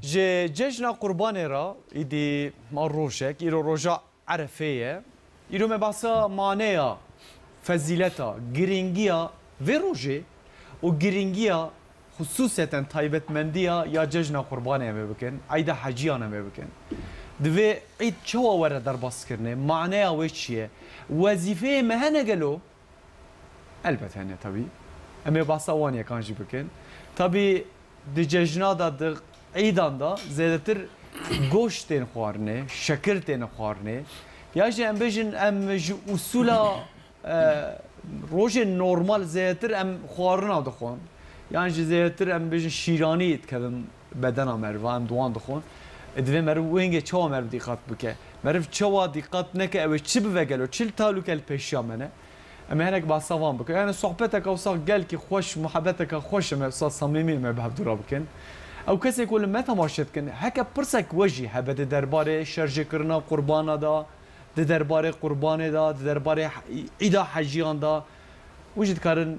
ججنا قربان را ایدی ما روشک ایرو رجع عرفیه ایرو مباسا مانیا فضیلتا گرینگیا و روجه و گرینگیا خصوصا تایبتمندیا یا ججنا قربانه می بکن عید حجیانه می بکن دوی عید چه واره در باس کرنه معنی و چیه وظیفه مهنه گلو البته هنه طبی اما باسا وانیه کانجی بکن طبی دی ججنا دا عیدان دا زیادتر گوشت تین خوارنه شکر تین خوارنه یا جه ام بجن ام اصولا روز نورمال زیادتر ام خوارنا دخون yani ziyarətdir əm bir şirani etkedin beden amer ve əm duan dixon edve mer wenge çawa mer dikkat bike mer çawa dikkat neke ev çib ve gelo çil taluk el peşamene em henek basavan bike yani sohbetek awsa gel ki hoş muhabbetek hoş me sa samimi me behab dura bikin او کسی کل مت ماشد کن هک پرسک وجی هبد درباره شرج کرنا قربان دا درباره قربان دا درباره عید حجیان دا وجد کارن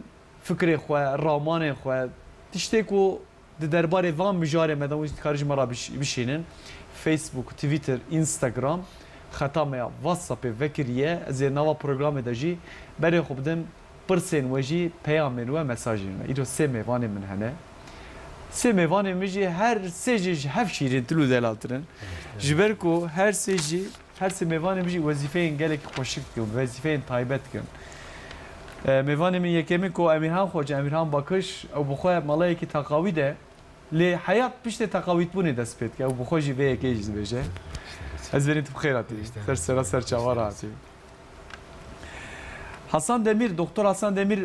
فکر خو رامان خو تشته کو درباره وام مجاره مدام وجد کارج مرا بشینن فیسبوک توییتر اینستاگرام ختامه واتساپ وکریه از نوا پروگرام دجی برای خوب دم پرسین وجی پیام و مساجین ایرو سه میوان من هنه سه میوان میجی هر سه هف شیرین تلو دلالترن جبرکو هر سه میوان میجی وظیفه انگلک خوشک کن وظیفه تایبت کن میوان من یکمی کو امیران خوج امیران باکش او بخواه مالایی که تقاویده لی حیات پشت تقاوید بونه دست پید که او بخوشی به یکیش بشه از برین تو بخیراتی سر چوار آتی Hasan Demir, Doktor Hasan Demir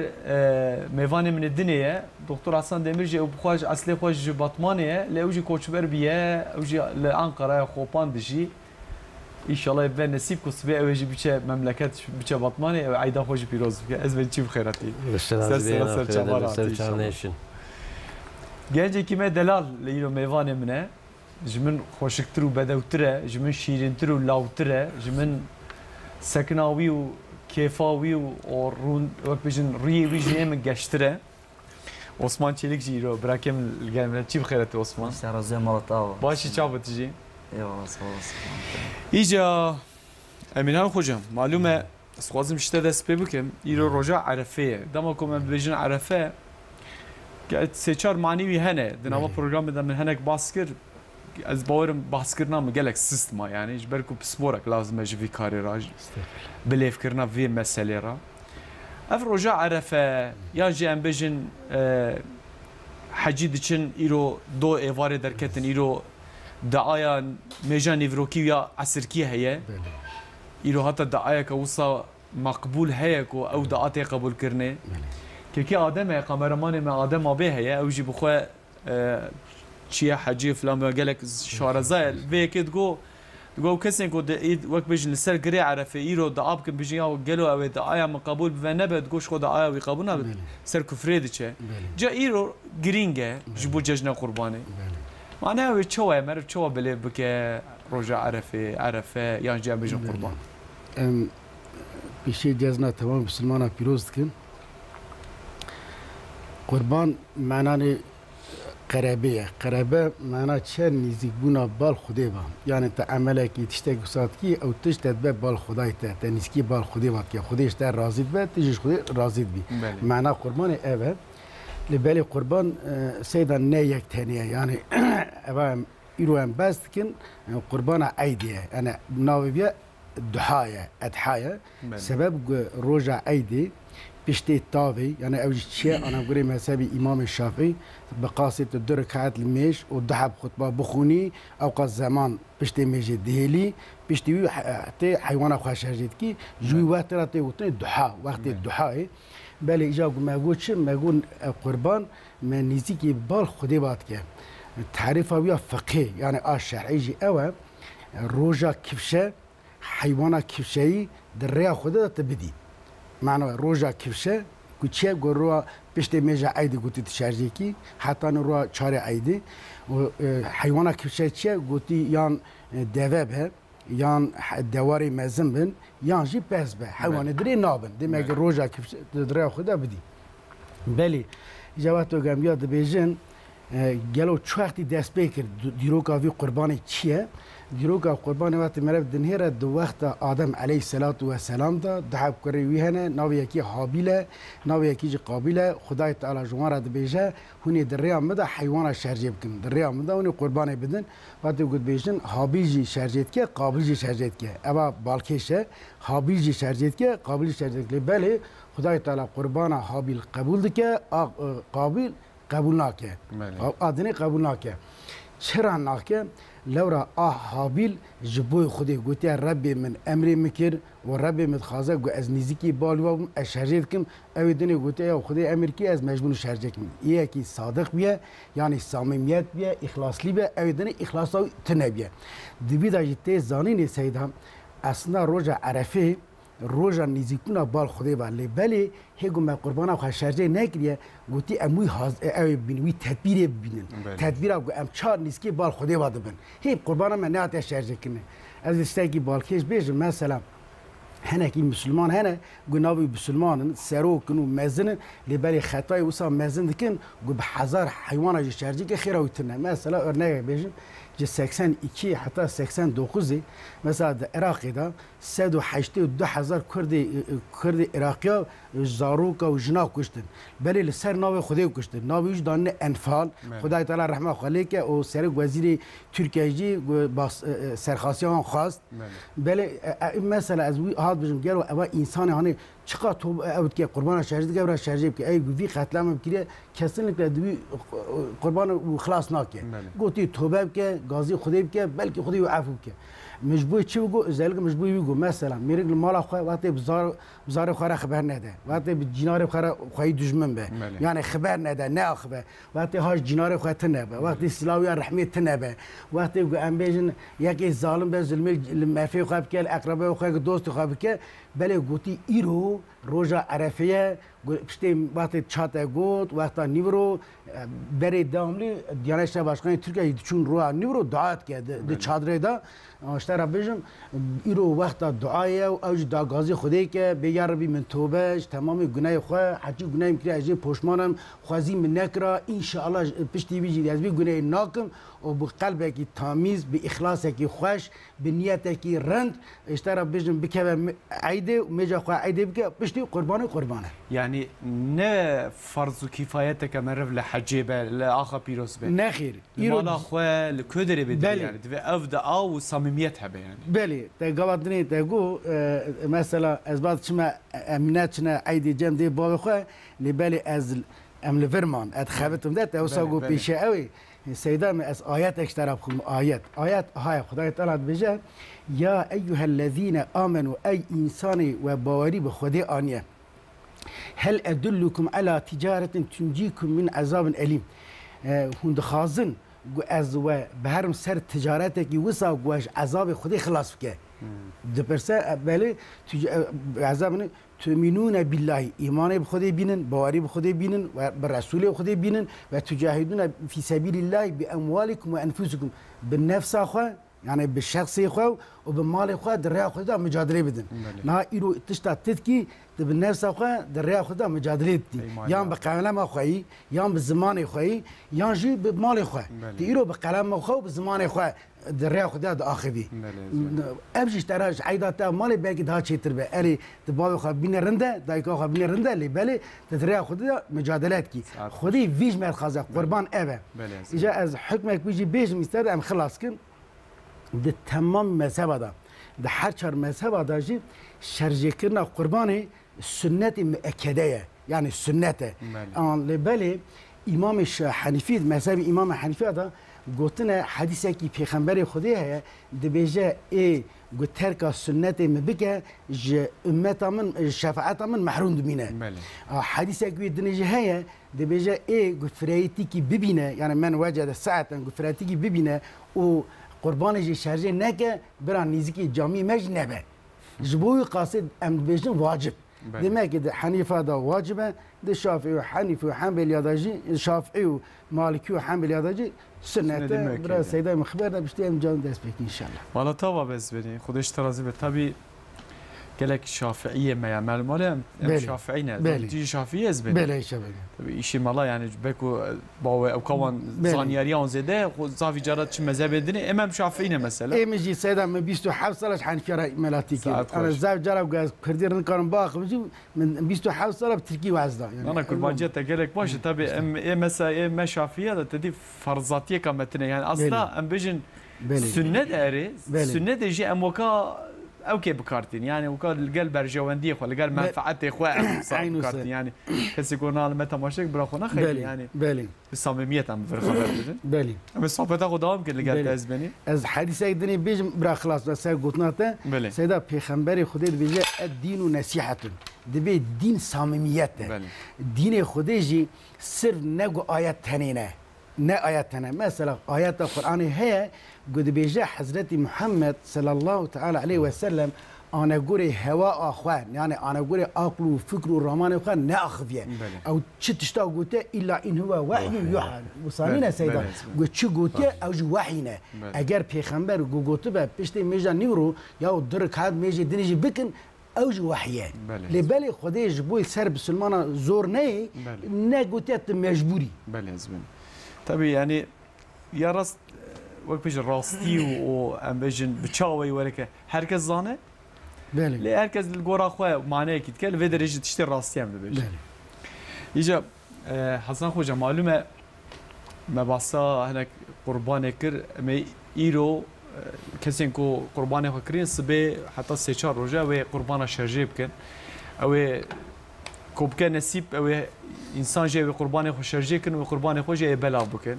mevanê min dinê Doktor Hasan Demir jî xwe eslê xwe ji Batmanê lê ew jî koçber biye ew jî li Ankara'ya Xopan dijî İnşallah ve nesip ku sibê ew jî biçe memleket biçe Batmanê ew eyda xwe jî pîroz bike ez vê çî bixêratî ser çavar gencekî me delal li îro mevanê min e ji min xweşiktir û bedewtir e ji min şîrîntir û lawtir e ji min seknawî û keyfavi و وقت بجن ریه ویژه من گشتره عثمان چلیک جیرو براکم الگام چی بخیرت عثمان سرازه مالتاو باشی چاو تجی eyvallah sağ olasın ایجا امینان خوجم معلومه سوازم شته دست پی بکم ایرو رجا عرفه دما کوم بجن عرفه که سه چهار معنی وی هنه دنوا پروگرام بدم من هنک باسکر از باورم باسکرنا مگلک سیستما yani جبرکو پسپورک لازم جوی کاری راج بلیف کرنا وی مسئله را اف رجا عرفه یا جی ام بجن حجی دچن ایرو دو ایواره درکتن ایرو دعایا میجان نیوروکی یا عسرکی هیه ایرو حتی دعایا که وصا مقبول هیه کو او دعاتی قبول کرنه که کی آدمه کامرمان ما آدم آبه هیه او جی بخواه چیه حجی فلان گلک شارزایل و که دگو کسی که اید وقت بجن سر گری عرفه ایرو دعاب کن بجن یا گلو او دعایا مقبول و نبود گوش خود دعایا وی قبول نبود سر کفریدی چه جا ایرو گرینگه جبو جشن قربانه معنی اوی چوه مرد چوه بلیف بکه رجا عرفه یا جا بجن قربان بیشی جزنا تمام مسلمان پیروز کن قربان معنی قرابه معنا چه نزدیک بونا بال خدا با یعنی تا عمله کی تشته گسات کی او تشته به بال خدای ته نزدیکی بال خدا وات کی خودش در راضی به تجش خدا راضی بی معنا قربان اوه لبلی قربان سیدا نه یک تنیه یعنی اوه ایرو هم بست کن قربان عیدیه یعنی ناویه دحایه ادحایه سبب روزا عیدی پشتی تاوی یعنی اوج چیه آن گوری مذهبی امام شافعی به قاصد دو رکعت المیش و دحب خطبه بخونی اوقات زمان پشتی میجی دهلی پشتی وی حتی حیوان خوش هجید کی جوی وقت را تیوتن دحا وقت دحای بله ایجا مگو چه مگو قربان من نزدیکی بال خودی باد که تعریف ویا فقه یعنی آش شرعی جی اوه روزا کفشه حیوان کفشه‌ای در ریا خدا تبدی معنی روزا کفشه کوچه گروه پشت میجا عیدی گوتی تشارجی کی حتی نرو چهار عیدی و حیوان کفشه چیه گوتی یان دواب به یان دواری مزن بن یان جی پس به حیوان دری نابن دیمه که روزا کفشه دری خدا بدی بلی جواتو گمیاد بیجن گلو چه وقتی دست بکر دیروکا وی قربانی چیه دیروکا قربانی وقتی مرد دنهره دو وقت آدم علیه السلام دا دعاب کری وی هنه ناوی یکی حابیله ناوی یکی جی قابیله خدای تعالی جوان را دبیجه هونی در ریا مده حیوان شرجه بکن در ریا مده هونی قربانی بدن وقتی گود بیشن حابیل جی شرجه که قابل جی شرجه که اما بالکشه حابیل جی شرجه که قابل جی شرجه که بله خدای تعالی قربان حابیل قبول دکه قابل قبول ناکه آدنی قبول ناکه چرا ناکه لورا حابیل جبوی خودی گوتی رب من امری مکر و رب من خازه گو از نزدیکی بالو شرجه کم اوی دنی گوتی او خودی امر کی از مجبور شرجه کم یکی صادق بیه یعنی صمیمیت بیه اخلاصلی بیه اوی دنی اخلاص تنه بیه دبی دا جته زانین سید هم اصلا روزا عرفه روزا نزدیکونا بال خودی ولی بله هیگو ما قربانا خو شرجه نکریه گوتی اموی اوی بینوی تدبیر بینن تدبیر گو ام چار نزدیکی بال خودی واده بن هی قربانا من نه شرجه کنه از استاگی بالکش بیشم مثلا هنه کی مسلمان هنه گناوی مسلمانن سروکن و مزنن لبالی خطای وسا مزن دکن گو به هزار حیوان جو شرجی که خیره ویتنه مثلا örneğe بیشم جه 82 حتی 89 مثلا در عراق دا 182,000 کرد عراقی زاروک و جنا کشتن بلی لسر ناو خدای کشتن ناویش دانه انفال خدای تعالی رحمه خاله که او سر وزیر ترکیه جی سرخاسی آن خواست بلی مثلا از وی هات بجم گرو اوا انسان هانی چقدر تو اوت که قربان شهید که برای شهید که ای گوی قتل هم بکیره کسی نکرده دوی قربان و خلاص ناکه گویی توبه که غازی خدای که بلکه خدای عفو که مجبور چی بگو زالک مجبور بگو مثلا میرگ مال خو وقتی بزار خو را خبر نده وقتی جنار خو دشمن به یعنی خبر نده نه خبر وقتی هاش جنار خو تنه به وقتی سلاوی رحمت تنه به وقتی گو ام بیژن یکی ظالم به ظلم مافی خو که اقربا خو دوست خو که بله گویی ایرو روزا عرفه پشتی وقتی چاته گوت وقتا نیورو بری داملی دیانش باشگاه ترکیه چون رو نیورو دعات کرد د چادره دا اشترا بجم ایرو وقتا دعایه و اوج داغازی خدای که بیا ربی من توبهش تمام گناه خو حجی گناه میکره اجی پشمانم خوازی من نکرا ان شاء الله پشتی بیجی از بی گناه ناکم و به قلبه کی تمیز به اخلاصه کی خوش به نیته کی رند اشترا بجم بکه عیده و میجا خو عیده بکه پشتی قربانه يعني نه فرض كفايته كمرف لحجيبه لاخا بيروس به نخير يلا اخوه لكدري بدي يعني تبي افدا او صميميتها يعني بله تقابلني تقول مثلا اثبات شما امناتنا عيد جام دي بابا خو لبالي از ام لفرمان ادخبتم ده توساقو بيشه قوي سيدا من از آيات اشتراب خم آيات هاي خدای تعالی بجه يا ايها الذين امنوا اي انسان وباوري بخدي انيه هل أدلكم على تجارة تنجيكم من عذاب أليم هند خازن از و بهرم سر تجارتك وسا گوش عذاب خودی خلاص بکه دپرسه بله عذاب تؤمنون بالله ایمان به خودی بینن باوری به خودی بینن و به رسول خودی بینن و تجاهدون فی سبیل الله باموالکم و انفسکم بالنفس خو يعني بالشخص خو وبالمال خو دريا خو دا مجادله بدن نا ايرو تشتا تدكي بالنفس خو دريا خو دا مجادله دي يان بقلم خوي يان بالزمان خوي يان جي بالمال خو ايرو بقلم خو بالزمان خو دريا خو دا اخذي ابجي تراج عيدات مال باقي دا تشتر به اري تباب خو بين رنده دايكو خو بين رنده اللي بالي دريا خو دا مجادلات كي خدي فيج مال خازق قربان ابا اجا از حكمك بيجي بيج مستر ام خلاص كن ده تمام مذهب دا ده هر چهار مذهب دا جی شرجه کرنا قربان سنت مؤکده يعني سنته آن لبالی امام حنیفی مذهب امام حنیفی دا گوتن حدیثی که پیغمبر خدا ہے ده بیجه ای گو ترک سنت مبکه ج امت من شفاعت من محروم دمینه حدیثی که دنیجه ہے ده بیجه ای گو فرایتی کی ببینه يعني من وجد ساعتا گو فرایتی کی ببینه و قربانش شرجه نکه برای نزدیکی جامعه مج نبه جبوی قاصد ام بیشتر واجب demek ki Hanife da vacibe de Şafii ve Hanifi ve Hanbeli adacı Şafii ve Maliki ve Hanbeli adacı sünnete biraz seyda mخبر da bişte em can dest peki inşallah. Valla tava bez beni. Xudeş terazi ve tabi قالك شافعية ما يعمل ماله شافعينا تيجي شافعية زبالة بله شبابي إشي مالا يعني بكو باو أو كون زانياريان زده وزافي جرات شو مذهب الدنيا إمام شافعينا مثلا إيه مجي سيدا من بيستو حوصلة حنفيرة ملاتي كده أنا زاف جرب جاز كردير نكرم باخ من بيستو حوصلة بتركي وعزدا يعني أنا كل ما جيت قالك باش تبي إيه مثلا إيه ما شافعية تدي فرضاتية كمتنا يعني أصلا أم بيجن سنة داري سنة يجي أم وكا اوكي بكارتين يعني وكان القلب برجواندي خو القلب منفعتي خو بكارتين يعني كسي كنا لما تماشيك براخونا خير يعني بالي الصميميه ام فرخه بالي ام الصحبه قدام كل قال تزبني از حديث يدني بيج برا خلاص بس قلتنا سيدا پیغمبر خدا بيجي الدين ونصيحه دبي الدين صميميته الدين خدا جي سر نگو آيات تنينه نه آيات تنه مثلا آيات القرآن هي قد بيجا حضرت محمد صلى الله تعالى عليه وسلم أنا قولي هواء أخوان يعني أنا قولي عقل وفكر ورمان أخوان نأخذيه أو تشتاق قلت إلا إن هو وحي يوحى وصانينا سيدا قلت شو قلت أو جو وحينا أجر بيخمبر قلت بقى بيشتي ميجا نيورو يا درك هاد ميجي دنيجي بكن أو جو وحيان لبالي خديش بوي سرب سلمانا زور ناي نقولت مجبوري بله زبن طبعا يعني يا راست وقت بيجي راستي وام بيجن بتشاوي ولك هركز زانه بله لي هركز الجورا خويا معناه كي تكل في درجه تشتري راستي ام بيجي يجا حسن خوجا معلومه ما باسا هناك قربان كر مي ايرو كسينكو قربان فكرين سبي حتى سيشار رجا و قربان شرجي بكن او كوب كان نسيب او انسان جاي قربان خو شرجي كن و قربان خو جاي بلاغ بكن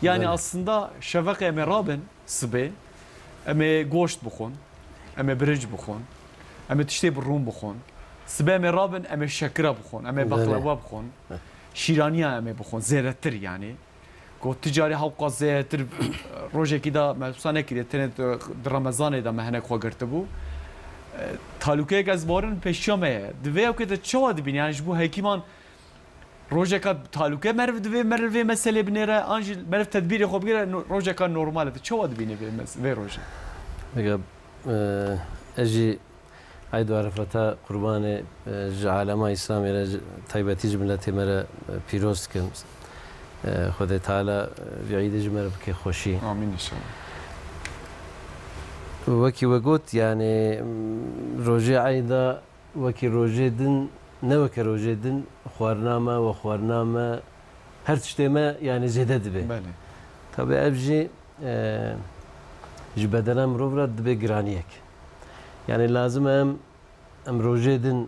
يعني aslında şevak eme rabin sıbe eme goşt bukhon eme biric bukhon eme tişte bir rum bukhon sıbe eme rabin eme şekra bukhon eme baklava bukhon şiraniya eme bukhon zeyrettir yani ko ticari havqa zeyrettir rojeki da mesela ki tenet Ramazan'da da mehnek xo girtibu taluke gazbarın peşyame dve ki de çavad bin yani bu hekiman روجك تعلقه مرف مسألة بنيرة أنجل مرف تدبير خوب غير روجك نورمالة شو ود بيني في روجة بقى أجي عيد عرفتا قربان عالم إسلامي طيبتي جملتي مرة بيروز كم خد تعالى بعيد جمرة بك خوشي آمين إن شاء الله وكي وقت يعني روجة عيدا وكي روجة دن نوك روجدن خوارنامه و خوارنامه هر تشتما يعني زيادة دبي بله طبعا أبجي جبدنا مروفرة دبي جرانيك يعني لازم أم روجدن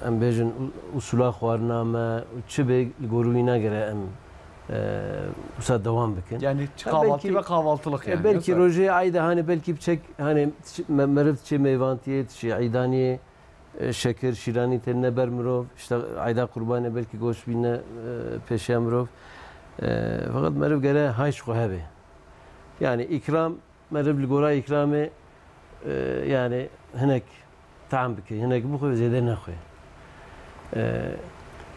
أم بيجن أصولا خوارنامه وتشبه الجوروينا جرا أم وساد دوام بكن يعني kahvaltı ve kahvaltılık yani belki روجي عيدا هاني belki بشك هاني مرفت شيء ميفانتيت شيء عيدانية شکر شیرانی تنه بر مروف işte ayda kurbanı belki goş bine peşe mروف fakat merv gele hayş kohabe yani ikram merv ligora ikramı yani henek tam biki henek bu koy zede ne koy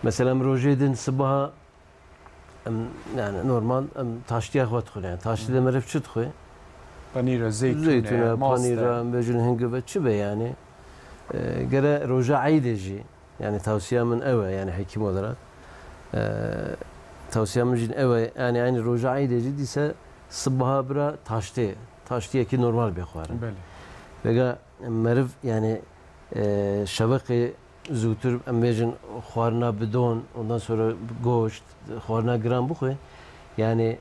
mesela rojedin sabah yani normal taştiya xwat koy yani taştida merv çıt koy panira zeytune panira bejun hengebe çibe yani جرى رجاء عيدجي يعني توصية من أوى يعني حكيم ودرات توصية من جن أوى يعني رجاء عيدجي ديسا صبها برا تاشتي كي نورمال بيخوارن بله بقى مرف يعني شبكة زوتر أميجن خوارنا بدون ondan sonra goşt خوارنا جرام بخوي يعني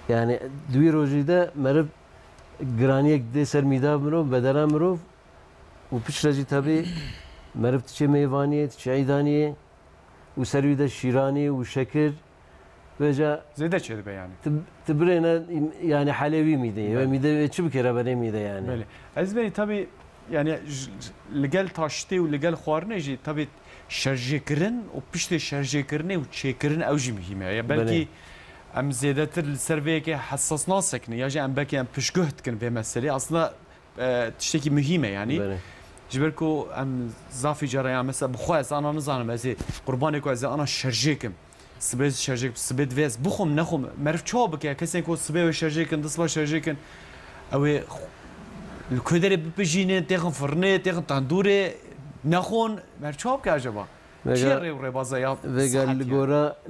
يعني دوي روجيدا مرف جرانيك دي سر ميدا مرو بدلا مرو وبشرجي تبي مرفت شيء ميفانية شيء عيدانية وسرويدا شيراني وشكر وجا زيادة شيء يعني تبرينا يعني حلوي ميدا ميدا شو بكرة بني ميدا يعني بله أزبني تبي يعني لقال تاشتي ولقال خوارنا يجي تبي شرجي كرن وبشتي شرجي كرني وتشكرن أوجي مهمة يعني بلكي أم زيادة السرفية حساس ناسكني يجي أم بكي أم بشجهت كن في مسألة أصلا تشتكي مهمة يعني جبركو أم زافي جرى يعني مثلا بخواس أنا نزانم بس قربانك وإذا أنا شرجيكم سبيد شرجيك سبيد فيس بخم نخم معرف شو بك يا كسين كو سبيد شرجيكن تصبح شرجيكن أو الكدر ببجينه تاخن فرنه تاخن تندوره نخون مرچاب که acaba چیه ری بازایا Vega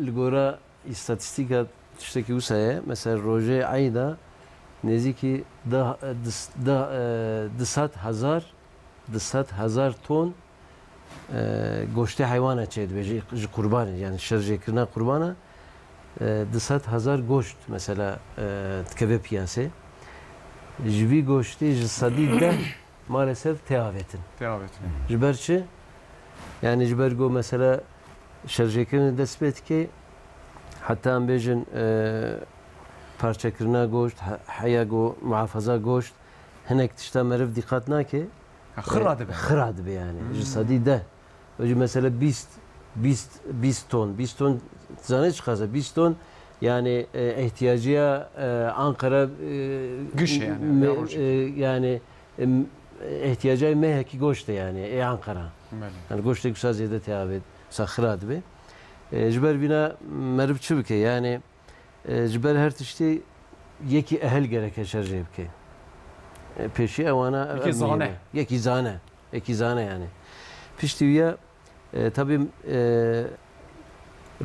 ligora istatistika tişteki usaya mesela roje ayda neziki dısat hazar ton goşte hayvana çeydi beji kurban yani şerjekirna kurbana dısat hazar goşt mesela tkeve piyase jivi goşti jisadi de maalesef teavetin. Jiberçi yani jibergo mesela şerjekirna despet ki hatta bejin parçakirna goşt hayago muhafaza goşt henek tişta merv dikkat nake خراد به yani جسدی ده و mesela 20 ton zane çıkarsa 20 ton yani ihtiyacıya Ankara güç yani yani ihtiyacı mehki goşte yani Ankara yani goşte güzel ziyade teabet sakhrat be jber bina merv çubke yani jber her tişti yeki ehel gerek şerje bke peşi evana yeki zane yani piştiye tabii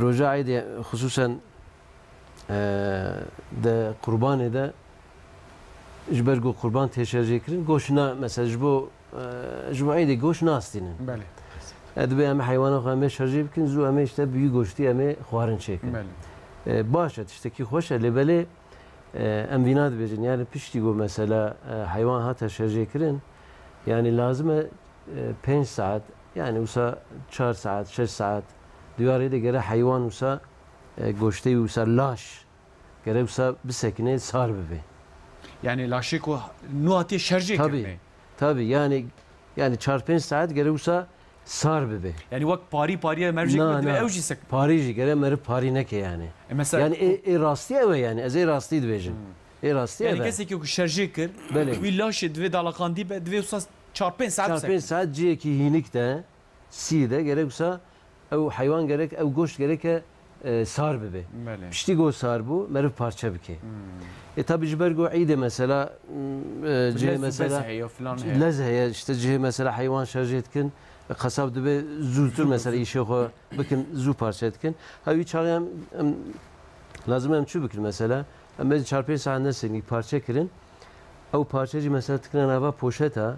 roja ayda hususen de kurban da jbergo kurban teşercekrin goşna mesela bu ayda goşna astinin bale ادبی ام حیوانات خواهیم شرجی بکن زو ام işte büyük goşti ام خوارن çekin. Başat işte ki hoş lebele em vinad bejin yani pişti go mesela hayvan hata şerje kirin yani lazım 5 saat yani usa 4 saat 6 saat diyarı da göre hayvan usa goşti usa laş göre usa bir sekine sar bebe. Yani laşık o nuhati şerje kirne. Tabii yani 4-5 saat göre usa sar bebe. Yani vak pariye mercek ve evci sek. Parici gere merv pari neke yani. Mesela yani rastı eve yani ez rastı dibejin. Rastı eve. Yani kesi ki şerje kir. Bele. Villaş dve dalakandi be dve usas 4-5 saat sek. 4-5 saat ciye ki hinik de si de gerek usa ev hayvan gerek ev goşt gerek sar bebe. Pişti go sar bu merv parça bike. Tabi jibergo iyide mesela cihe mesela lezheye işte cihe mesela hayvan şerje etkin kasab dibe zültür mesela işe ko bakın zu parça etkin. Havi çağım lazım hem çubuk mesela. Ama çarpı sahne seni parça kirin. O parçacı mesela tıkınan hava poşeta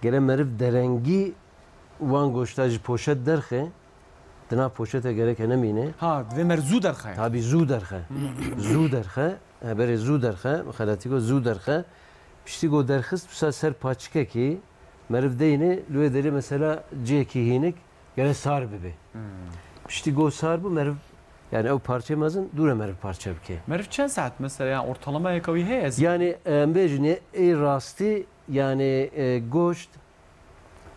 gelen merif derengi van goştaj poşet derxe. Dına poşete gerek enemine. Ha ve merzu derxe. Tabi zu derxe. Zu derxe. Haberi zu derxe. Xalatiko zu derxe. Pişti go derxist bu ser paçke ki merv deyni lüederi mesela ceki hinik gene sar bibi. İşte go sar bu merv yani o parçamazın dura merv parça bike. Merv çen saat mesela yani ortalama yakavi hez. Yani bejine rasti yani goşt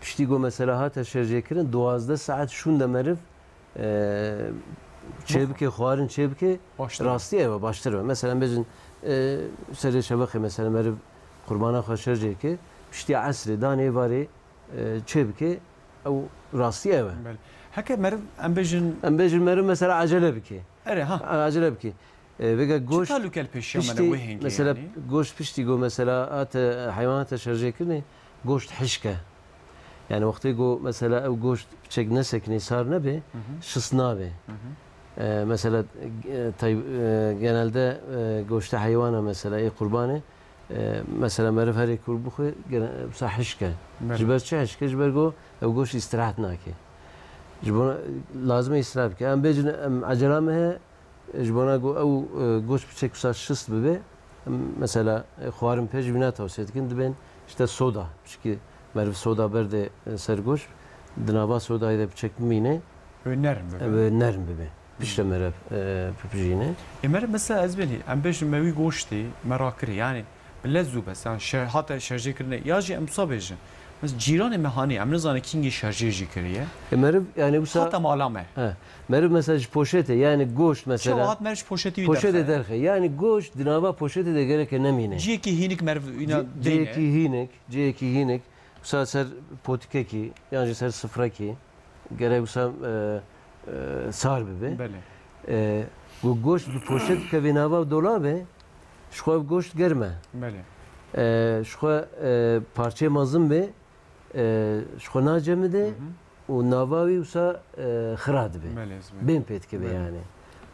işte go mesela hata şerjekirin 12 saat şunda merv çebike xwarin çebike rasti eve başlar. Mesela bejin sere şebeke mesela merv kurbana xşerjeki İşte asrı dane varı çebke o rastı eve. Hake merv embejin merv mesela acele bike. Ere ha. Acele bike. Vega goş. Çita lokal peşi mesela goş pişti go mesela at hayvanat şerje kirne goşt hişke. Yani vakti go mesela o goşt çek nesekni sar ne be şısna be. Mesela genelde goşta hayvana mesela kurbanı mesela merv her kurbu xwe sahişke jiber çe hişke jiber go ev goş istirahat nake jibona lazım istirahat ki em bejin acele me jibona go ev goş biçek şist bebe mesela xwarin pej bina tavsiye etkin diben işte soda çünkü merv soda berde ser goş dinava soda ile biçek mine nerm bebe pişte merv pipjine merv mesela ezbeli em bejin mevi goşti merakri yani لزو بس يعني حتى شرجي كرنا ياجي ام صابجن بس جيران مهاني عم نزانه كينجي شرجي كريه مرب يعني بس حتى معلمه مرب مساج poşete yani goşt mesela شو هات مرش poşeti poşete derxe yani goşt dinava poşete de gerek nemine ceki hinik merv ina ceki hinik ser potike ki yani ser sıfıra ki gerek usam sar bebe bu goşt bu poşet ke dinava dolabı شخواب گوشت گرمه. بله. شخو پارچه مازم به شخو ناجمه ده و نواوی وسا خراد به بین پیت که به یعنی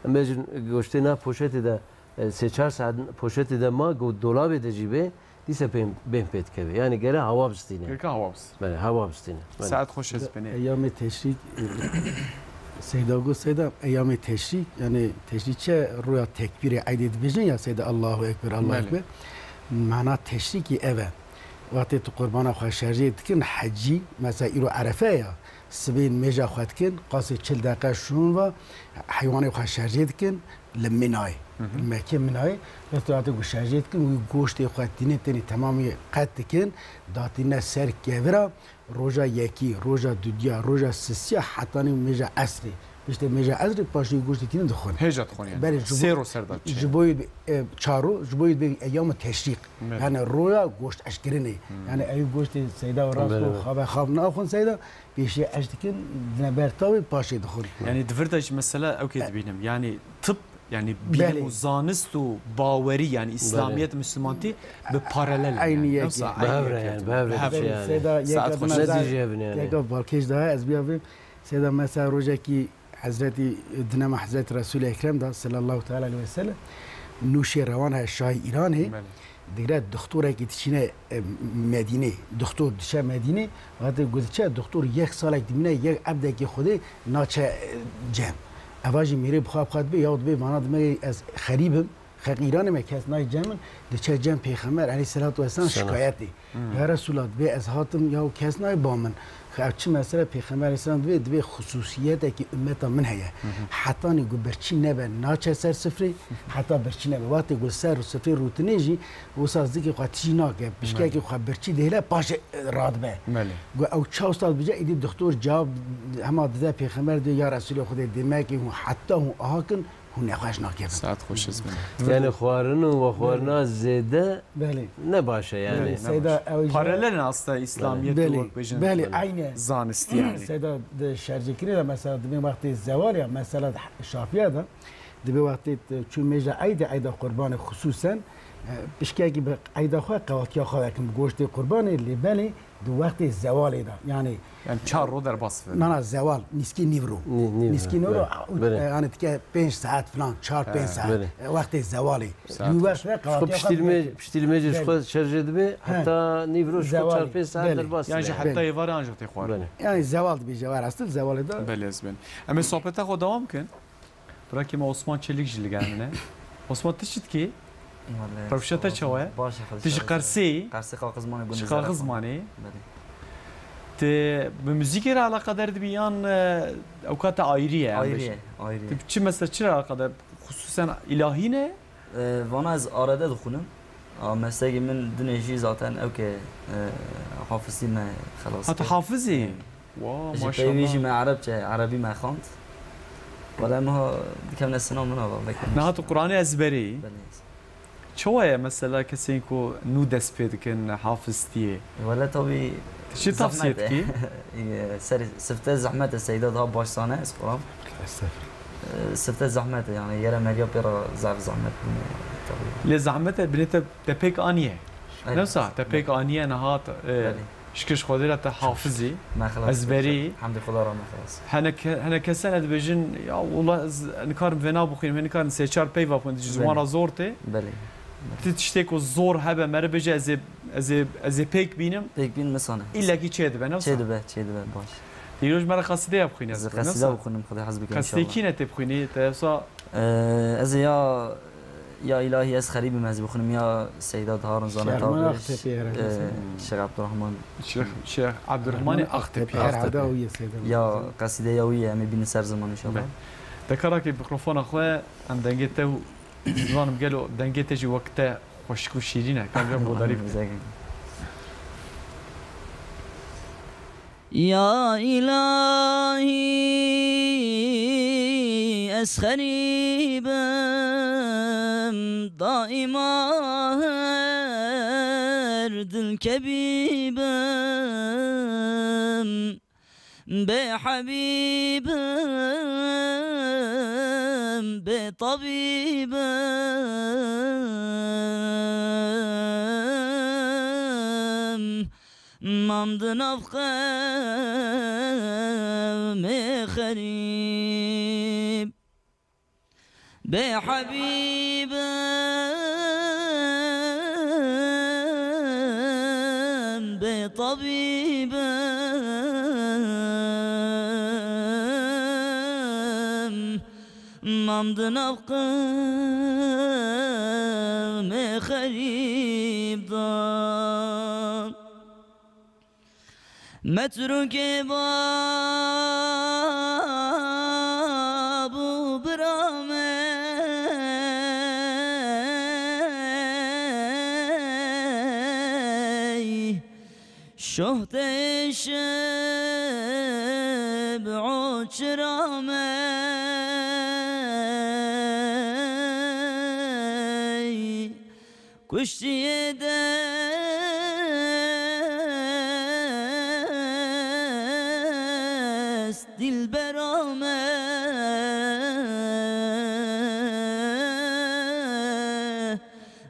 امروز گوشته نه پوشت ده 3-4 ساعت پوشت ده ما گو دولاب ده جیبه دیسه بین پیت که به یعنی گره هوا بستینه گره هوا بست بله هوا بستینه ساعت خوش از بینه ایام تشریک سیدا گو سیدا ایام تشریک یعنی تشریک چه رویا تکبیر عید دیویژن یا سیدا الله اکبر الله اکبر معنا تشریکی اوه وقتی تو قربان خواه شرجه دکن حجی مثلا ایرو عرفه یا سبین میجا خواهد کن قاسی 40 دقیقه شون و حیوانی خواه شرجه دکن لمنای مکه منای وقتی وقتی گو شرجه دکن و گوشت خواهد دینه تنی تمامی قد دکن داتینه سر گورا روژا یکی روژا دودیا روژا سسیا حتی میجا اصری بیشتر میجا اصری پاشی گوشت تینه دخونه هجا دخونه یعنی سه رو سر داد جبوید چارو جبوید به ایام تشریق یعنی رویا گوشت اشکرینه یعنی ای گوشت سیدا و راست خواب ناخون سیدا بیشتر اشتکن نبرتاوی پاشی دخونه یعنی دفردش مثلا اوکی بینم یعنی طب يعني بين وزانست وباوري يعني اسلاميات مسلمانتي بباراليل عينيه بهبره يعني بهبره سيدا ساعات خوش نتيجه يعني يا بالكيش ده از بيا سيدا مثلا روجاكي حضرتي دنما حضرت رسول اكرم ده صلى الله تعالى عليه وسلم نوشي روان های شاه ایران هی دیگه دکتره که تشینه مدینه دکتر دشه مدینه وقتی گذشته دکتر یک سال دیمینه یک عبد که خوده ناچه جم اواجی میره بخواد به یاد به ماناد می از خریبم خق ایران می کس نای جمن دچه جم پیغمبر علی صلوات و سلام شکایتی یا رسول الله به از هاتم یا کس نای با من خاطر مثلا پیغمبر اسلام دوی خصوصیت که امت من هيا حتی نگو برچی نبه ناچه سر سفری حتی برچی نبه وقتی گل سر و سفری روتنیجی و سازی که خاطری ناگه بشکه که خاطر برچی دهله پاش راد به گو او چه استاد بجا ایدی دکتر جواب همه داده پیغمبر دو یا رسول خدا دیمه که حتی هم آهکن هون نخواهش ناکیبن ساعت خوش از یعنی خوارن و خوارنا زیده نباشه یعنی پارالل اصلا اسلامیت و بجن بله عینه زانستی یعنی سیدا شرجکری مثلا دمی وقتی زوال یا مثلا شافیه ده دمی وقتی چون میجا عید قربان خصوصا بشکه که عید خواه قواتی خواه کم گوشت قربان لیبنی دو وقت زوال ده یعنی 4 رو در باص نه زوال نیسکی نیورو نیسکی نیورو یعنی که 5 ساعت فلان 4-5 ساعت وقت زوالی دو وقت قواتی پشتیل میجش خود شرجه دبی حتی نیورو 4-5 ساعت در باص یعنی حتی یوار آنجا تخوار یعنی زوال بی جوار است زوال ده بله ازبن اما صحبت خود دوام کن برای که ما عثمان چلیک جلگانه عثمان تشت کی روشته چوه تیجی قرصی قاقزمانی ت به موسیقی را علاقه دارد بیان اوقات آیریه آیریه چه مثلا چرا علاقه دارد خصوصا الهینه وانا از آراده دخونم مثلا من دنیجی ذاتن او که حافظی ما خلاص حتی حافظی واو ما شاء الله ما عربی ما خواند ولا ما كم سنه من هذا نه تو قرآن ازبری چوه مثلا کسی کو نو دست پید کن حافظتیه ولا طبي چی تفسیت کی سفت زحمت السيدات ها باش سانه اسقرام سفت زحمت يعني يرى مريا بيرا زحمت لزحمت بنت تبيك انيه نفسها تبيك انيه نهات شكش خودرت حافظي ازبري الحمد لله راه خلاص هنا كسنه بجن يا والله نكار فينا بخين من كان سي 4 بيفا بوند جوان زورته بله تشتكو الزور هبه مر بجا از بيك بينم بيك بين مسانه الا كي تشد بنا تشد باش يروج مره قصيده بخين از قصيده بخونم خدي حسبك ان شاء الله قصيده كي تبخيني تسا از يا إلهي أس خريبي مازي بخونم يا سيدات هارون زانت الشيخ عبد الرحمن الشيخ عبد الرحمن أختبي يا قصيدة يوية أمي بين سر زمان إن شاء الله ذكرك الميكروفون أخويا أم دنجته زمان قالوا دنجته جي وقته خوشكو شيرينه كان جنبه ظريف يا إلهي أسخريب دائما هرد الكبيب بحبيب بطبيب مامد نفخم خريب بحبيب بطبيب مامد نفخم خريب ضام متروك بابو برامي شهد شبع شرامي كشتي دست دل برامه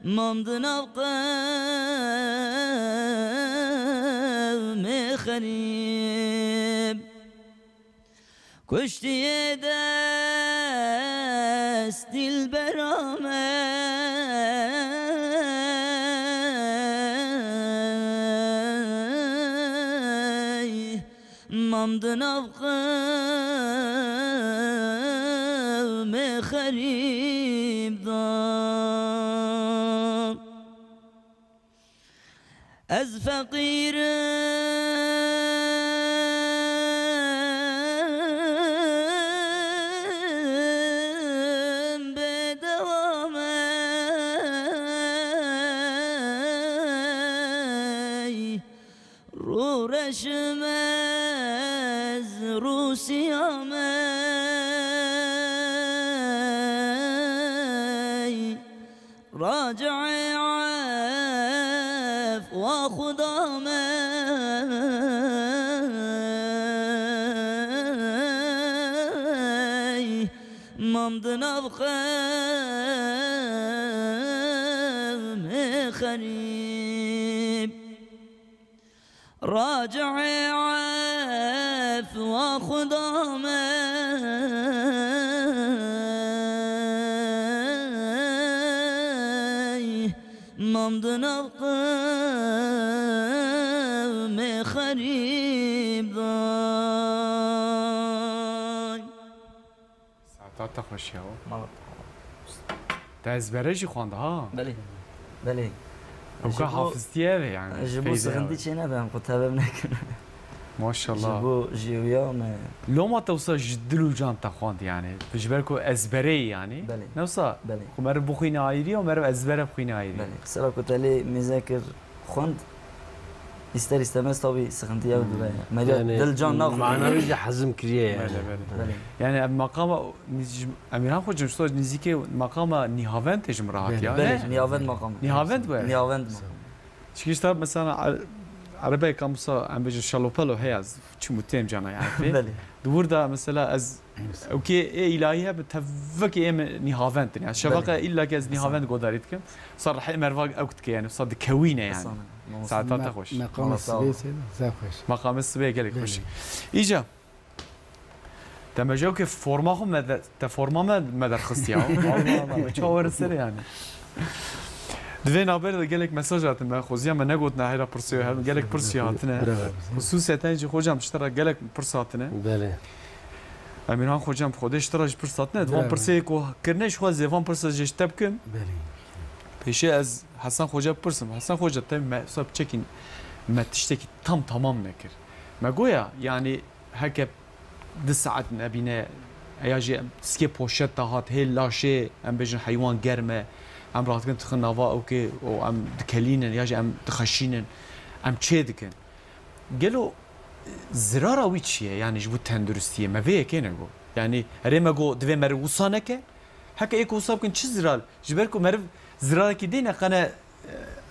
مامد نفقم خريب كشتي دست دل برامه مامد نفخم خريب ضام از فقير بدوامي رو رشم از رو سیامي راجع عف وخدامي مامد نفخم خريب راجع عف وخدامي مامد نفخم خريب ضاي ساعتات خوشی ها مالت تا ازبرشی خوانده ها بله بله او که حافظتیه به یعنی جبو سخندی چی نبهم خطابم نکنه ماشاءالله جبو جیویا ما لو ما توصل جدل و جان تخواند يعني بجبركو ازبري يعني بله. نوصل بله ومر بخوين عايري ومر ازبره بخوين عايري بله سرا کتالی مذاکر خوند استر استماس طبي سخندی او دوله مجال دل جان ناخذ معناوی جا حزم کریه بله يعني بله بله يعني مقام امیران خود جمشتو نزیک مقام نیهاوند تجم راحت بله يعني نیاوند مقام نیهاوند بود نیاوند مقام چیکشتا مثلا عربی کامسا ام بيجي شالوبالو هي از چمو تيم جانا يعني بله دور دا مثلا از اوكي اي الهيه بتفك ام نهاوند يعني شبكه الا كاز نهاوند قدرت كم صار رح مرفاق اوقت يعني صار كوينه يعني ساعتها تخوش مقام السبيس زاف خوش مقام السبيه قال لك خوش اجا تما جو كيف فورماهم تفورما ما درخستي ها تشاور السر يعني دوی نابر قال لك مساجات ما خوزيا ما نقول نهيرا برسيو قال لك برسياتنا خصوصا تنجي خوجام اشترى قال لك برساتنا بله امیران خوجام خودش اشترى برساتنا دوام برسي کو کرنش خو زفان برساج تبكم بله پیش از حسن خوجا برسم حسن خوجا تم ما صاب تشكين ما تشتكي تمام نكر ما گویا يعني هكا 2 ساعات نبينا اياجي سكي بوشت هات هي لاشي ام بيجن حيوان گرمه ام راحت كنت خنوا اوكي او ام دكلينن ياجي ام تخشينن ام تشي دكن قالوا زراره ويتشيه يعني جبو تندرستيه ما في كينغو يعني ريما جو دوي مر وصانك هكا ايكو وصاب كن تش زرال جبركو مرف زراره كي دينا قنا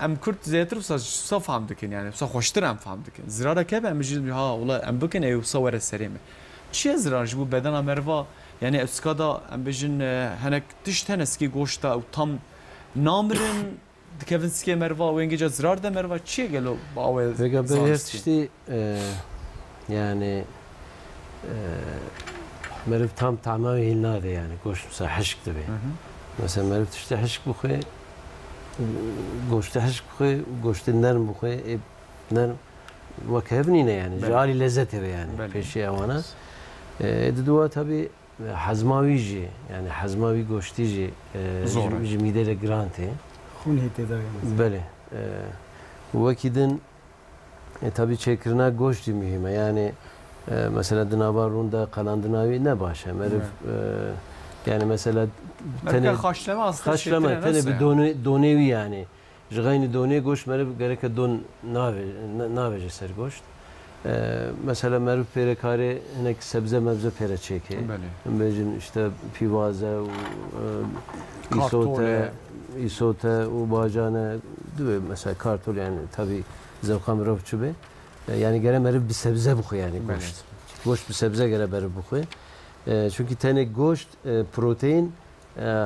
ام كرت زيتر صا فهم دكن يعني صا خوشتر ام فهم دكن زراره كه ام جي ها والله ام بكن اي صور السريمه تشي زرار جبو بدن مرفا يعني اسكادا ام بجن هنك تشتنسكي گوشتا او تام نامرن dikevin ske merva ve İngilizce zrar da merva çiye gelo bawe Peki ben her tişti yani merif tam tamamen hilnade yani goş mesela haşk tabi. Mesela merif tişti haşk bu koy goşta haşk bu koy goşta nerm bu koy nerm vakevnine yani jali lezzet yani peşi avana. Dedua tabi hazmavici yani hazmavi goştici midele grante. خون هیته داره بله وکیدن tabii çekirna goşti mühime yani mesela dinabarunda kalandinavi ne başa merif yani mesela tene haşlama aslında haşlama tene bir donevi yani jgayni done goş merif gereke don nave ser goşt mesela merif pere kare henek sebze mebze pere çeke bejin işte pivaze isote u bacane diyor mesela kartol yani tabii zevkam rafçube yani gene merif bir sebze bu yani goşt. Goşt bir sebze gene merif bu. Çünkü tane goşt protein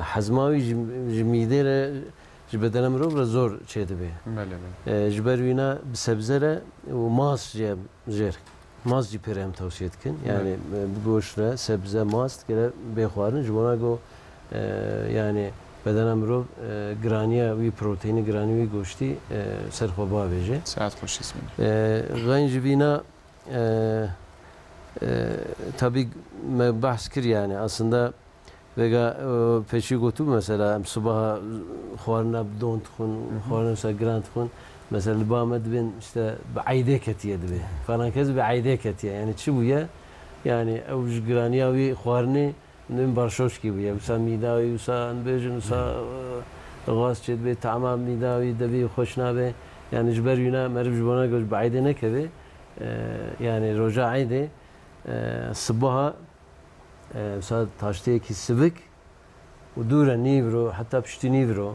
hazmavi midere bedene merif zor şeydi be. Jbervina bir sebzere u mas jer. Mas ciperem tavsiye etkin. Yani bu goştra sebze mas gene bexwarın jbona go yani بدنم رو گرانیه وی پروتئین گرانی وی گوشتی سرخوابا بیجه. ساعت خوش اسمی. غنج بینا tabii bahs kir yani aslında vega peşi gotu mesela sabah xwarna don tkun xwarna mesela grant tkun mesela bamed bin işte baide ketiye dibe falan kez baide ketiye yani çi bu ya yani ev graniya vی xwarni نیم برشوش کی بیه مثلا میداوی مثلا بیشتر مثلا غاز چید به تمام میداوی دبی خوش نبه یعنی جبر یونا مرد جبران گوش بعیده نکبه یعنی رجع عیده صبح مثلا تاشته کی سبک و دور نیورو حتی پشت نیورو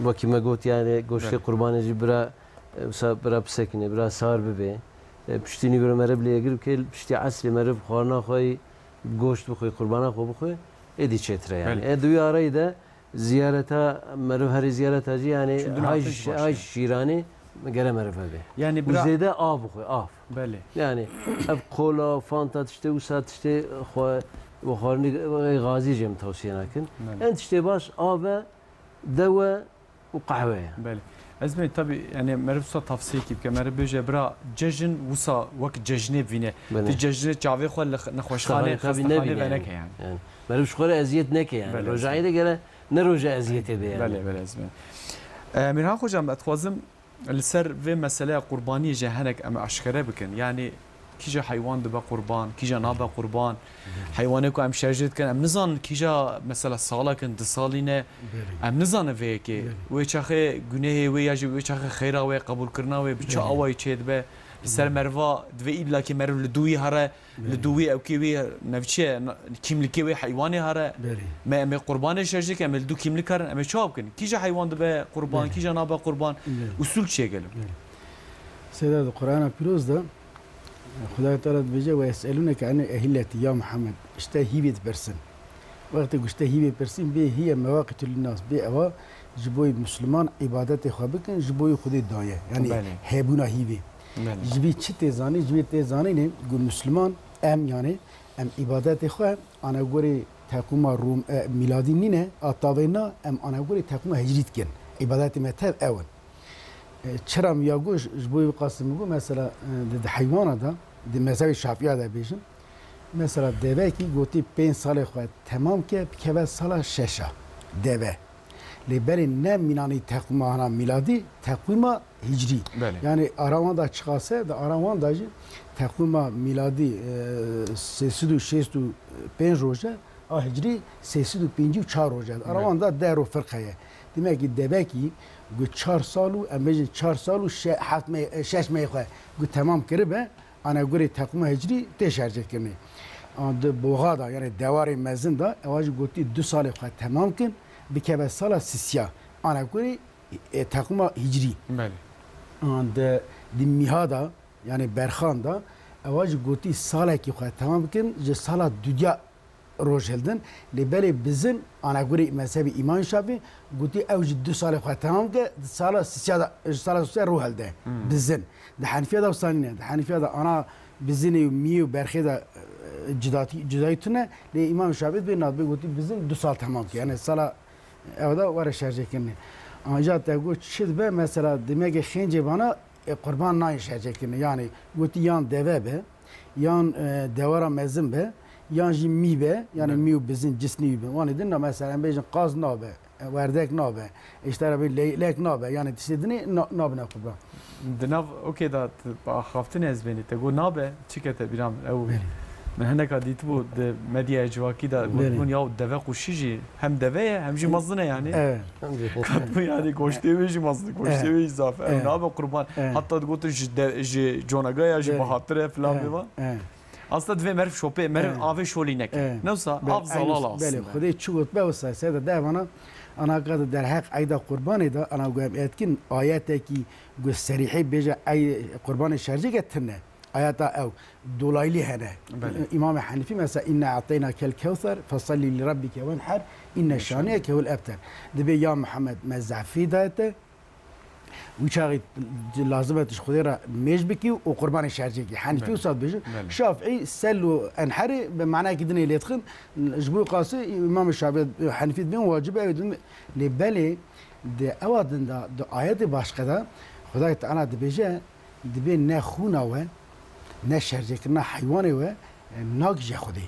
وکی مگوت یعنی گوشت قربانی جبرا مثلا برا بسکنه برا سار ببه پشت نیورو مرد لیگر که پشت عصر مرد خورنا خواهی goşt bukhoy kurbana xo bukhoy edi çetre yani duyu arayı da ziyarete merv her ziyaret hacı yani ay şirani gere merv abi yani bizde av bukhoy av beli yani ev kola fanta işte usat işte xo xarni gazi jem tavsiye nakin ent işte baş av deva و قهوه beli ezme tabi yani merv sa tavsiye ki ke merv beje bra cejin usa vak cejne vine di cejne çave xo nexoşxane xastane venek yani merv şkore eziyet neke yani rojayı da gele ne roja eziyet ede yani beli beli ezme Mirhan hocam etxwazim لسر ve mesele qurbani cehanek em aşkare bikin yani kija hayvan dibe qurban kija nabe qurban hayvanı ku em şerjet kan em nizan kija mesela salakin di saline em nizan ve ki ve çaxe günehe ve ya ve çaxe xeyra ve kabul kirna ve biça away çedbe ser merva dve illa ki merv lduyi hara lduyi ev ki ve nevçe kimliki ve hayvanı hara me qurban şerjet em ldu kimlik karin em çab kin kija hayvan dibe qurban kija nabe qurban usul çe gelim سيدات القرآن بيروز ده خدای تعالی بيجي ويسألونك عن أهلتي يا محمد اشتهي بيت برسن وقت اشتهي بيت برسن به هي مواقت للناس به أوا جبوي مسلمان عبادت خابكن جبوي خدي داية يعني هبونا هيبي جبي چه زاني جبي تزاني نه قول مسلمان ام يعني ام عبادت خو انا غوري تقوم روم ميلادي نينه اتاوينا ام انا غوري تقوم هجريت كن عبادت متى اول چرا میاگوش جبوی قاسم میگو مثلا د حیوانات د مذهب شافعی ده بیشن مثلا دوه کی گوتی 5 سال خو تمام که که سال 6 دوه لیبری نه مینانی تقویم میلادی تقویم هجری yani aramanda çıkarsa da aramanda تقویم میلادی 365 روزه هجری 354 روزه aramanda dero فرقه demek ki deve ki گو 4 سالو امجی 4 سالو حتما 6 می خو گو تمام کربه انا گوری تقویم هجری تشارجت کنی اند بوغادا یعنی دوار مزن دا اواج گوتی 2 سال خو تمام کن بکبه سال سیا انا گوری تقویم هجری بله اند دی میهادا یعنی برخان دا اواج گوتی سال کی خو تمام کن ج سال دنیا روجلدن لبلی بزن آن گوری مذهبی ایمان شافی گویی اوج 2 سال خواهد تمام که سال سه روح هلده بزن ده حنفیه دا وسانینه ده حنفیه دا آنا بزنی و می و برخی دا جدایی تونه لی ایمان شافی به نادبه گویی بزن 2 سال تمام که یعنی سال اودا وره شرجه کنه آنجا تگو چید به مثلا دمیگه خینجه بانا قربان نای شرجه کنه یعنی گویی یان دوه به یان دوارا مزن به یان جی می به یعنی میو بزن جسنی به وانی دن مثلا بیشتر قاز نابه وردک نابه اشترا به لیک نابه یعنی تشدنی نابه نقبه دناف اوکی دا با خافتن از بینی تگو نابه چی که تبیرم او من هناك ديت بود مديا جواكي دا بون ياو دفا قوشيجي هم دفا هم جي مزنه يعني كاتبو يعني قوشتي ويجي مزنه قوشتي ويجي زاف نابه قربان حتى تقول جي جوناغا جي بخاطر فلان بما اصلا دفا مرف شوبي مرف افي شولينك نوسا افضل الله بله خدي تشوت بوسا سيده ده انا قاعد در حق عيدا قرباني ده انا قام اتكن اياتكي قو سريحي بيجا اي قربان شرجي قتنه آيات أو دولايلي هنا إمام حنيفي مثلا إنا أعطيناك الكوثر فصلي لربك وانحر إن شانئك هو الأبتر دبي يا محمد مزع في دايته وشاغي لازمة تشخديرة مش بكي وقربان الشارجيكي حنيفي وصاد بيجي شافعي سلو انحري بمعنى كدني اللي يدخل جبوي قاسي إمام الشافعي حنيفي بين واجب لبالي دي أوادن دا آيات باشقة خدايت أنا دبيجي دبي نخونه و نه شرجه کردن حیوانه و ناگجه خودی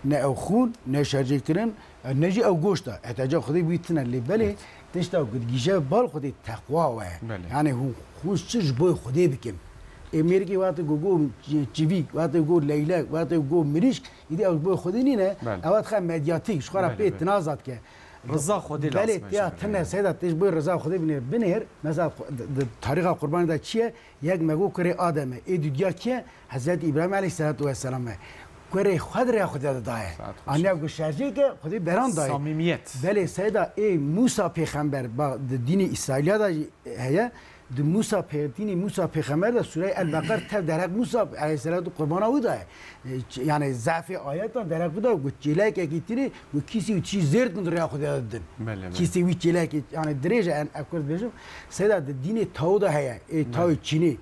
نه او خون نه شرجه کردن نجی او گوشت احتیاج خودی بیتونه لیبلی تشتا گدگیجه بال خودی تقوا و یعنی هو خوش چش بوی خودی بکن امریکی وقت گو چیوی وقت گو لیلا وقت گو مریش ایدی او بوی خودی نینه اوقات خم مدیاتیک شخوره پیت تنازات که رضا خودی لازم بله یا تنه سیدا تیج بوی رضا خودی بنیر مثلا تاریخ قربان دا چیه یک مگو کری آدمه ای دنیا کیه حضرت ابراهیم علیه السلام کری خود را خودی دایه آنیا گو شرجی که خودی بران دایه صمیمیت بله سیدا ای موسی پیغمبر با دین اسرائیل دا هیا د موسی دین موسی پیغمبر دا سوره البقره تب درک موسی علیه السلام قربان او دایه yani zafi ayettan derek bu da güçlük ekitini bu kisi çiz zert dur ya Xuda dedin. Kisi güçlük yani derece en akıl bejim. Seda dini tao da haya, tao Çini,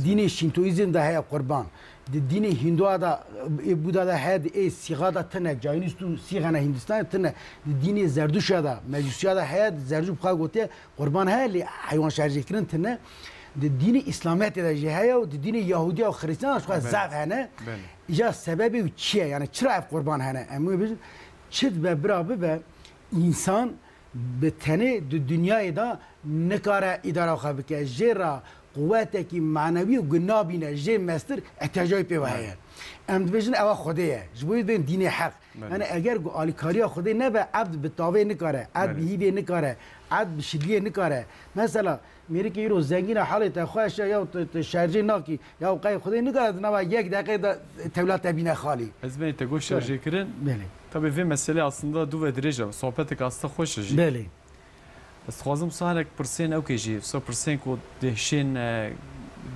dini Şintoizm da haya kurban. Dini Hindu'a da Buda da haya, siga da tane, Jainistu siga na Hindistan tane, dini Zerdüş'a da, Mecusiya da haya, Zerdüş bıxa gote kurban haya li hayvan şercikirin tane. دین اسلامیت در جهیا و دین یهودی و خریستان شو زعف هنه یا سببی چیه یعنی چرا قربان هنه اما بیش چت به برابر به انسان به تنه دنیای دا نکاره اداره خواهد که جرا قوته کی معنوی و گنابینه جه مستر احتیاجی پیوهه ام بیشتر اول خدایه جبوید بین دین حق یعنی اگر آلیکاری خدای نه به عبد به تابع نکاره عبد بهیبه نکاره عبد بشدلیه نکاره مثلا میری که ایرو زنگین حالت خواهش یا شرجی ناکی یا قای خدای نکاره نه یک دقیقه تولات بینه خالی از بین تگو شرجی کردن بله tabii ve mesele aslında du ve derece sohbetek aslında hoş ji بله بس خوازم سالك برسين او كيجي سو برسين كو دهشين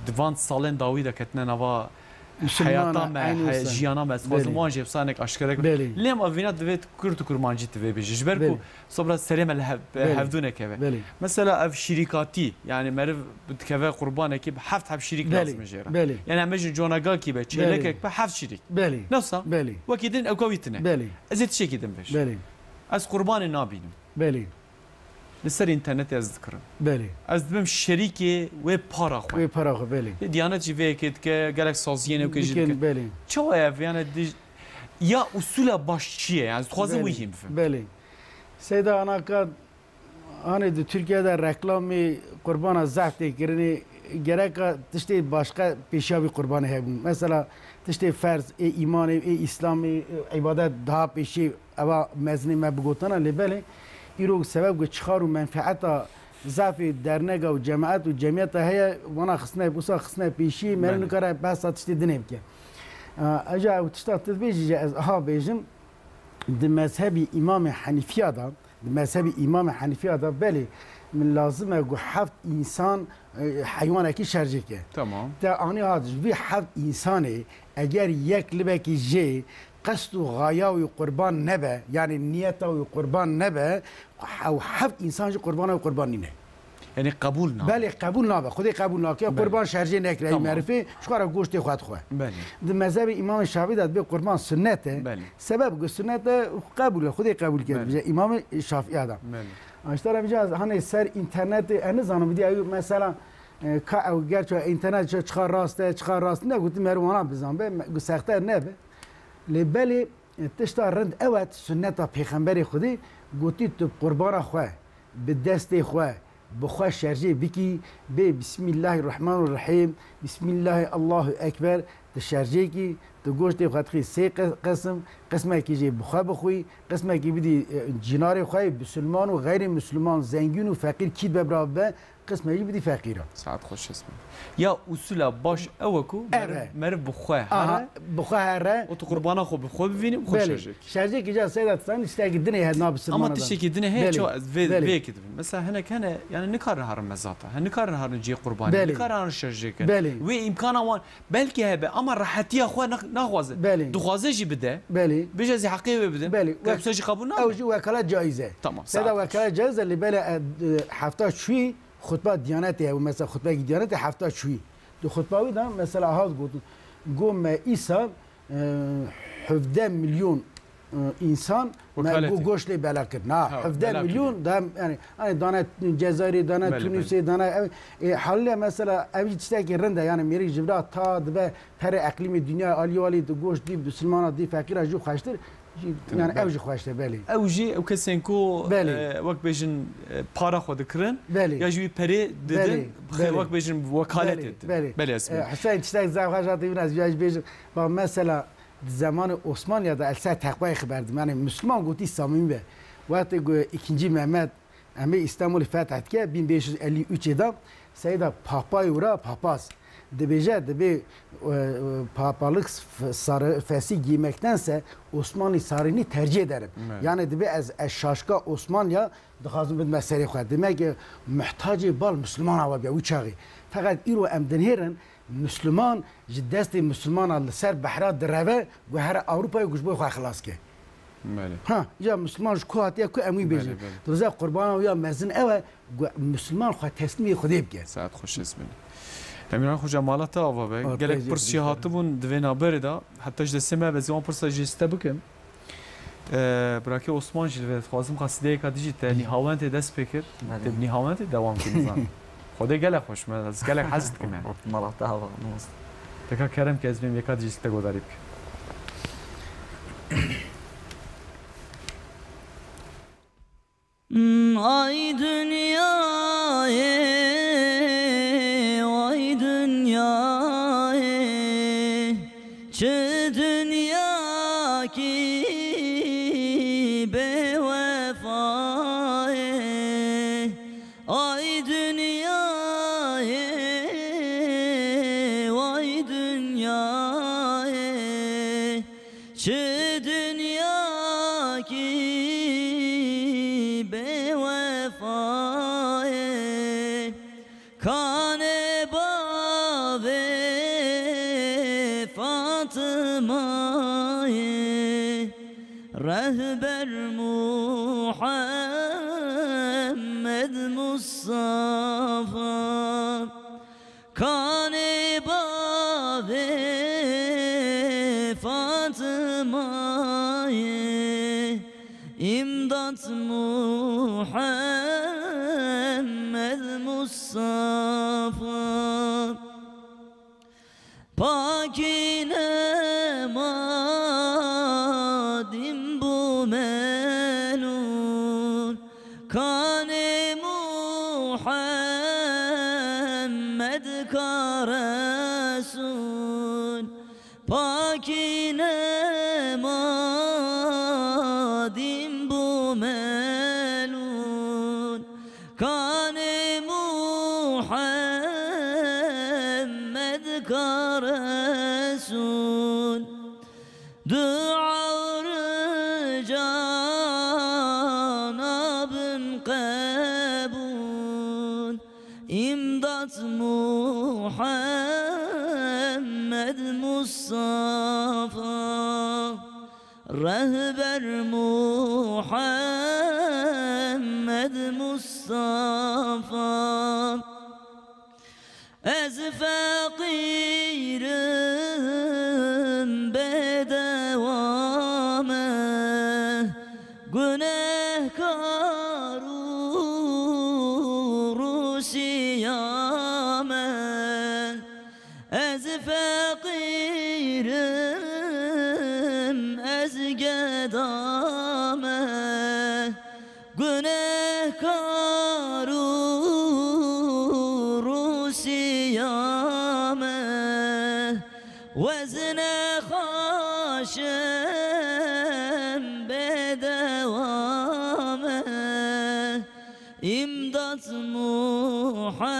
دوان سالن داوي دا كتنا نوا حياتا ما جيانا ما خوازم وان جيب سانك اشكرك لم افينا دفيت كرت كرمانجي تبي بيجي جبركو صبر سلام هفدونه كبه مثلا اف شركاتي يعني مرف بتكفى قربانك بحفت حب شريك لازم جيرا يعني مجن جوناغا كي بتشيلك بحفت شريك نفسه وكيدن او كويتنا ازيت شي كيدن بش از قربان نابينم لسر اینترنت از ذکرم بله از دبم شریکی و پارا خو بله دیانت چی وکید که گلک سازیه نو کجید بله چه وای یعنی یا اصول باش چیه yani خوازم ویم بله سیدا انا که آن Türkiye'de reklamı kurban zaht کرنی gerek tişte başka peşavi kurbanı hem mesela tişte farz iman İslam ibadet daha peşi ama mezni mebgotana lebele ایرو سبب که چخار و منفعت ضعف درنگا و جماعت و جمعیت هیا وانا خصنه بوسا خصنه پیشی من نکاره بس تشتی دنیم که اجا و تشتا تبیجی از ها بیجم د مذهبی امام حنیفی دا د مذهبی امام حنیفی دا بله من لازمه گو هفت انسان حیوان کی شرجه که تمام تا آنی هادش وی هفت انسانه اگر یک لبکی جه قصد و غایا و قربان نبه يعني نية و قربان نبه او حفت انسان جو قربان و قربان نینه يعني قبول نعم بله قبول نابه خودی قبول ناکه قربان شرجه نکره تمام. معرفه شکار گوشت خود خواه بله ده مذهب امام شافعی داد به قربان سنته بله. سبب گو سنت قبول خودی قبول کرد بله. امام شافعی آدم بله اشترا بجاز هنه سر اینترنت انزانم بدی ایو مثلا که او گرچه اینترنت چخار راسته چخار راست نه گوتی مروانا بزن به گو سختر نه به لبلی تشتا رند اوت سنت پیغمبر خودی گوتی تو قربان خواه به دست خواه بخواه شرجه بکی به بسم الله الرحمن الرحیم بسم الله الله اکبر تشرجه کی تو گوشت خود خی سه قسمه کی جی بخواه بخوی قسمه کی بدی جنار خواه مسلمان و غیر مسلمان زنگین و فقیر کی ببرابه قسمه کی بدی فقیره ساعت خوش اسمه یا اصول باش اوکو مرف بخواه هره بخواه هره و تو قربانا خو بخواه ببینیم خوش شرجه شرجه کی جا سیدت سن اشتاق دنیا هد ناب سلمان اما تشتكي دنيا هي شو في كده مثلا هنا كان يعني نكرر هر مزاتا نكرر هر نجي قرباني نكرر هر الشرجه كان وامكانه وان بلكي هبه اما راحتي اخو ناخذ دخوازه جي بده بجازي حقيقي بده بسجي قبولنا او جو وكالات جائزه تمام سيدا وكالات جائزه اللي بلا حفتا شوي خطبه ديانته او مثلا خطبه ديانته حفتا شوي دو خطبه ده مثلا هاد قوم عيسى 17 مليون انسان ما گوش لی بلا کرد نه 17 میلیون دام یعنی دانه جزایر دانه تونسی دانه حالا مثلا اوی چیزی که رنده یعنی میری جبرا تا دبه پر اقلیم دنیا عالی عالی دو گوش دی مسلمان دی فقیر جو خوشتر يعني اوجي خوشته بالي اوجي او كسنكو وقت بيجن بارا خود كرن يا جوي بري ددن وقت بيجن وكالت بالي اسمه حسين تشتاق زاوجاتي ناس بيجن مثلا زمان عثمان یا در السه تقوی خبر من مسلمان گویی سامی به وقتی ikinci Mehmet امی İstanbul فتح که 1553 دا سیدا پاپای ورا پاپاس دبیجه دبی papalık sarı fesi giymektense Osmanlı sarını tercih ederim. Yani debi az şaşka Osmanlıya dixazım bir mesele xwe. Demek ki muhtacı bal Müslüman hava bir uçağı. Fakat iro emdenherin Müslüman jiddesti Müslüman al ser bahra dereve ve her Avrupa'ya güçboy xwe xelas ke. Ha ya Müslüman şu hatiye ku emi beji. Doza kurban ya mezin eve Müslüman xwe teslimi xudib ke. Saat xoş ismin. Emirhan Hoca malata ava be. Gelek pırsı hatibun divên haberi da hatta ji seme ve zaman pırsa jiste bikim. Bırakı Osman jil ve xwazim qasideyek hadiji te nihavente dest pekir. Te nihavente devam kinizan. Xwedê gelek xoş me ez gelek hez dikim. Malata hava. Teka kerem ki ez bim yek hadiji te godarî bikim. Ay dünyaya çı dünya ki bevefaye ay dünyaya vay dünyaya çı dünya ki bevefaye kane bave Fatıma'yı rehber Muhammed Mustafa kane bave Fatıma'yı imdat Muhammed Mustafa Pakine madim bu melun Kane Muhammed karesun Pakine madim bu melun Kane Muhammed karesun Duarı canabın kabul İmdat Muhammed Mustafa رهبر محمد مصطفى از فقیرم به دوامه گنهکار رو سیامه از فقیرم از گدامه گنهکار رو سیامه وزن خاشم به دوامه امداد محمد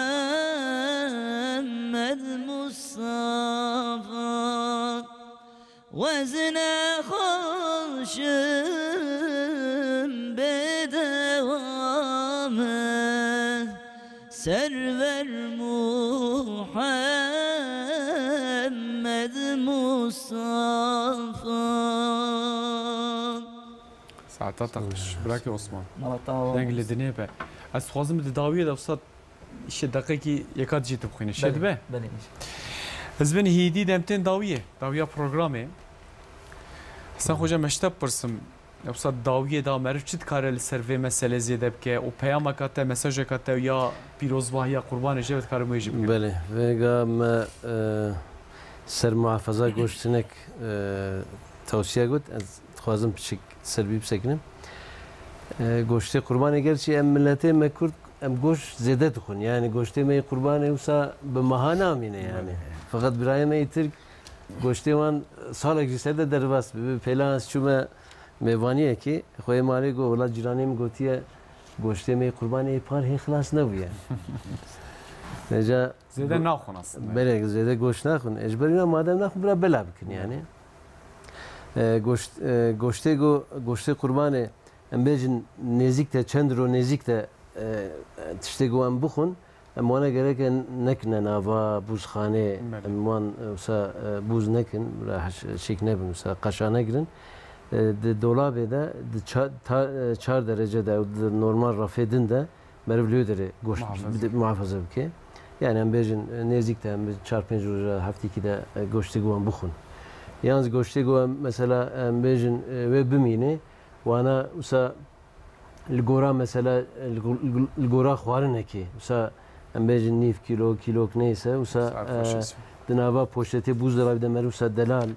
مصطفى وزن خاشم به دوامه سرور محمد مصطفى ساعتها تقش براكي عثمان مالتا دنگ لدنيا به از خوازم داویه دا وسط ایش دقیقی یکات جیت بخوینه شد به بله حزبین هیدی دمتن داویه پروگرامه حسن خوجا مشتب پرسم وسط داویه دا معرف چت کاره لسروی مسئله زیده بکه و پیام کاته مساج کاته یا پیروزباهی یا قربان جبت کار مویجی بکه بله ویگا ما سر محافظه گوشتنک توصیه گفت از خوازم بچک سربی بسکنم گوشت قربان گرچه ام ملته مکرد ام گوشت زیاده تخون یعنی گوشت می قربان اوسا به ماهانه امینه یعنی فقط برای می ترک گوشت وان سال اگزیسته در واسه به پلانس چوم میوانیه که خوی مالی گو ولاد جیرانیم گوتیه گوشت می قربان پار هی خلاص نبوده نجا زیده ناخون aslında بله زیاده گوشت نخون اجباری نه مادام نخون برای بلا بکن یعنی گوشت قربان ام بیشن نزدیک تا چند رو نزدیک تا تشتی گو ام بخون ام وانا گره که نکنه نوا بوزخانه ام وان وسا بوز نکن راح شیک نبن وسا قشا نگرن دولابه ده 4 درجه ده normal rafedin de mervliyo dere goşt muhafaza bike. Yani em bejin nezik de em 4-5 roja haftaki de goşti govan buxun. Yalnız goşti govan mesela em bejin ve bimini wana usa الگورا مثلا الگورا خوارنه کی وسا ام بیجن نیف کیلو نیسه وسا دناوا پوشتی بوز دلاب دمر وسا دلال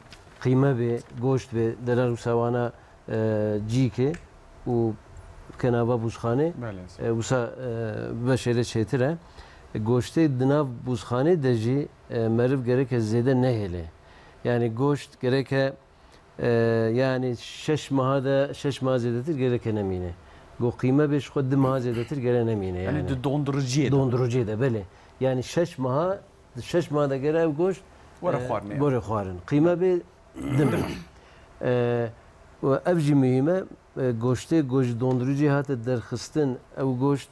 قیمه به گوشت به دلال وسا وانا جی که و کناوا بوزخانه وسا بشره چیتره گوشتی دناو بوزخانه دجی مرف گره که زیاده نهله yani گوشت گره که yani 6 ماه زیادتر گره که نمینه گو قیمه بیش خود ماه زیادتر گره نمینه yani dondurucuya da böyle yani 6 ماه da gere ev goşt bore xwarin qîme bê dim ev jî mühîm e goştê goşt dondurucu hate derxistin ev goşt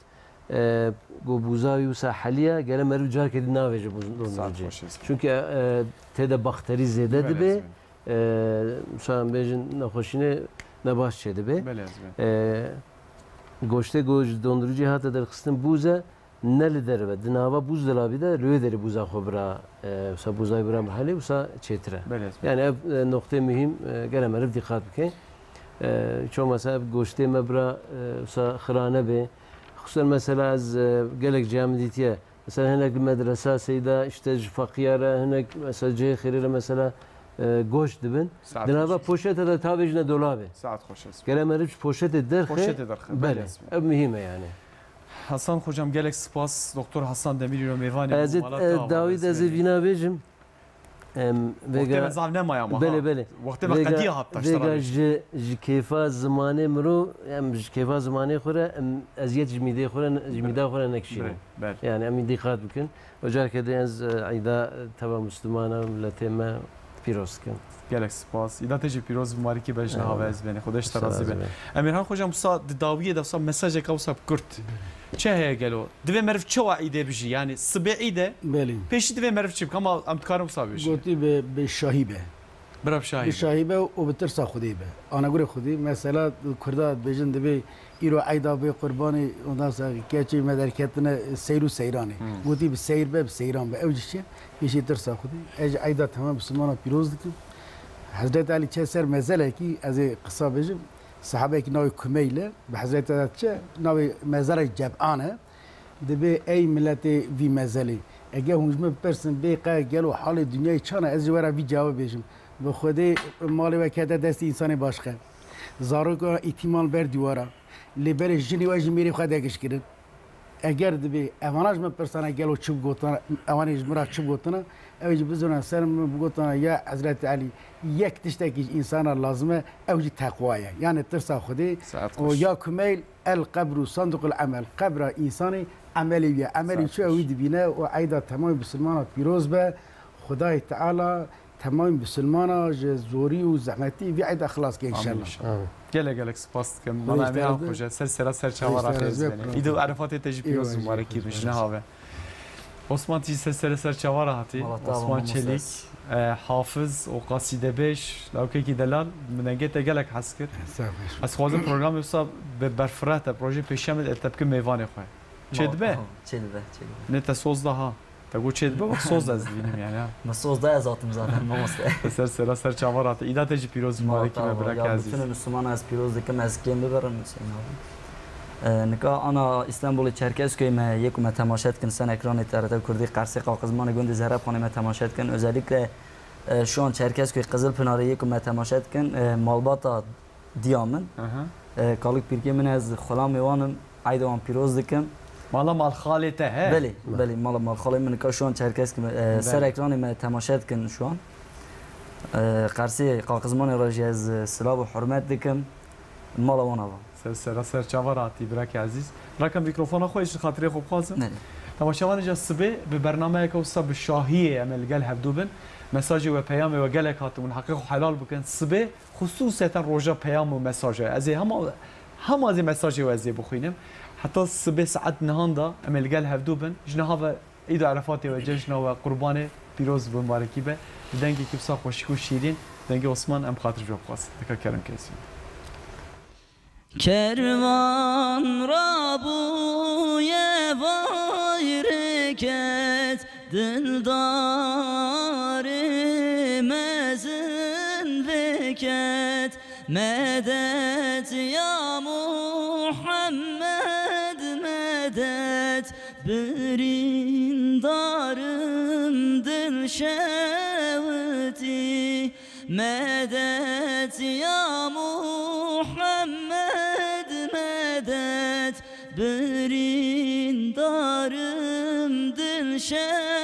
go bûzavî wisa heliye gere meriv carkê di navê ji dondurucu çünkü têde bakterî zêde dibe şan bêjin nexweşînê ne baş çê dibe گوشت dondurucu hatta derxistin buza neli derve dinava buzdolabı da rüye deri buza xobra sa buza bira mahali usa çetre yani ev nokta mühim gene merif dikkat bike ço mesela goşte mebra usa xirane be xüsusen mesela az gelek camidiyetiye mesela henek medrese seyda işte fakiyara henek mesela cehire mesela گوشت دبن دنابا پوشت دا تابجنا دولابه ساعت خوش است گرم مرج پوشت درخه بله اب مهمه yani Hasan hocam gelek spas doktor Hasan Demir Romevani azit David azivina bejim vega zavne maya ma bele وقت ما قديه hatta vega keyfa zamane mro em keyfa zamane khore aziyet jmide khore nekşine yani em dikkat bükün ocak edeniz ayda tava müslümana milletime پیروز کن. گلک سپاس. اینا تیجی پیروز بماری که بهش نهاوز بینه خودش ترازی بینه. امیرхан خوجم سا داویه دفسا مساج کاوسا کرد. چه هی گلو؟ دوی مرف چه وعیده بجی یعنی سبعیده؟ بله. پیشی دوی مرف چی؟ کما ام کارم سابیش. گویی به شاهیبه. براب شاهی شاهیبه و بترسا خودی به آنا گوره خودی مثلا کردات بیجن دبی ایرو عیدا به قربانی اونها که چی مدرکتن سیر و سیرانه بودی به سیر به سیران به اوجش میشه ترسا خودی اج عیدا تمام مسلمان پیروز دکن حضرت علی چه سر مزله کی از قصه بیجم صحابه کی نوی کمیله به حضرت علی چه نوی مزار جبانه دبی ای ملت وی مزلی اگه هنجم پرسن بی قای گلو حال دنیای چانه از جوارا وی جواب بیجم به خودی مال و کده دست انسان باشخه زاروگا احتمال بر دیوارا لیبر جنی و جمیری خود اگش کرد اگر دبی اواناج من پرسانه گلو چوب گوتنا اواناج مرا چوب گوتنا اوج بزرگ سرم بگوتنا یا حضرت علی یک تشتکی انسان لازمه اوج تقوایه یعنی ترسا خودی و یا کمیل القبر صندوق العمل قبر انسانی عملی بیا عملی چه اوید بینه و عیدا تمام مسلمان پیروز به خدای تعالی تمام مسلمان زوری و زحمتی وی عیدا خلاص که انشالله گله سپاس کم من هم خوجه سر چوارا خیز بینه ایدو عرفات تجی پیروز مبارکی بشنه هاوه عثمان تیز سر چوارا هاتی عثمان چلیک حافظ و قصیده بیش لوکی کی دلال منگه تگلک حس کرد از خوازم پروگرام بسا به برفرات پروژه پیشم تبکه میوان خواه چدبه نه تا 16 ها تقول چدبه و 16 از بینیم یعنی ما 16 از آتم زدن ما مسته سر چوارات ایده تجی پیروز مبارکی مبارک عزیز bütün Müslüman az piroz dikem az kim ببرن نکا انا استانبول چرکسکوی ما یکو ما تماشات کن سن اکران ترته کردی قرصی قاقزمان گوند زهراب خانه ما تماشات کن özellikle şu an Çerkezköy Kızılpınar'ı yekû me temaşa dikin malbata diyamın kalık pirkê min ez xulam êwanım ayda wan pîroz dikim mala malxalê te he belê mala malxalê min ka şu an Çerkezkê ser ekranê me temaşa dikin şu an Qersî qaqizmanê re jî ez silav û hurmet dikim mala wan ava ser çavar hatî birekî ezîz rakam mikrofona xwe ji xatirê xwe bixwazim temaşavan ja sibê bi bernameyeka wisa bi şahiyê em li gel hevdû bin mesajê ve peyamê ve gelek hatimun heqiq û helal bikin sibê xusûseten roja peyam û mesajê ez ê hema ez ê mesajê we ez ê bixwînim heta sibê saet nihan da em li gel hevdû bin ji niha ve îd Erefatê ve cejna we qurbanê pîroz bi mubarekî be di dengekî wisa xweşik û şîrîn dengê Osman em xatir ji we bixwazin dika kerim kesî Kervan Rabuye vayreket dildar-ı mezin veket medet ya Muhammed medet birindarım dil şevti medet ya Muhammed medet birindarım dil şevti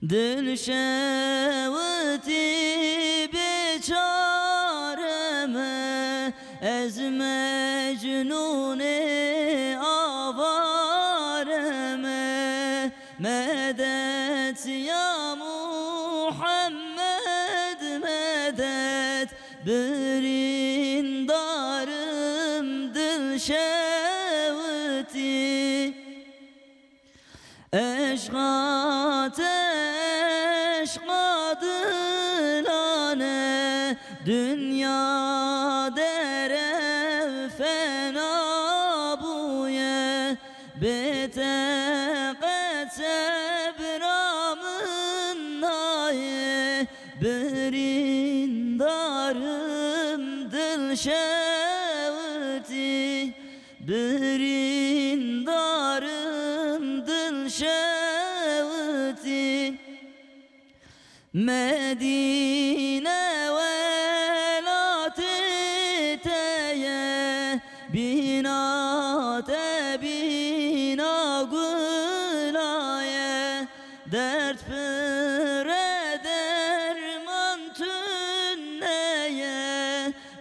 dil şevti beçareme ez mecnune avareme medet ya Muhammed medet birindarım dil şevti eşkat eşkadılane dünya derev fena buye beteqet sebramın naye birindarım dil şevti birindarım dil şevti Medine velâti teye binate bina gülaye dert pire derman tünneye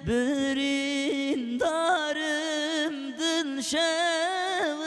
birindarım dil şevti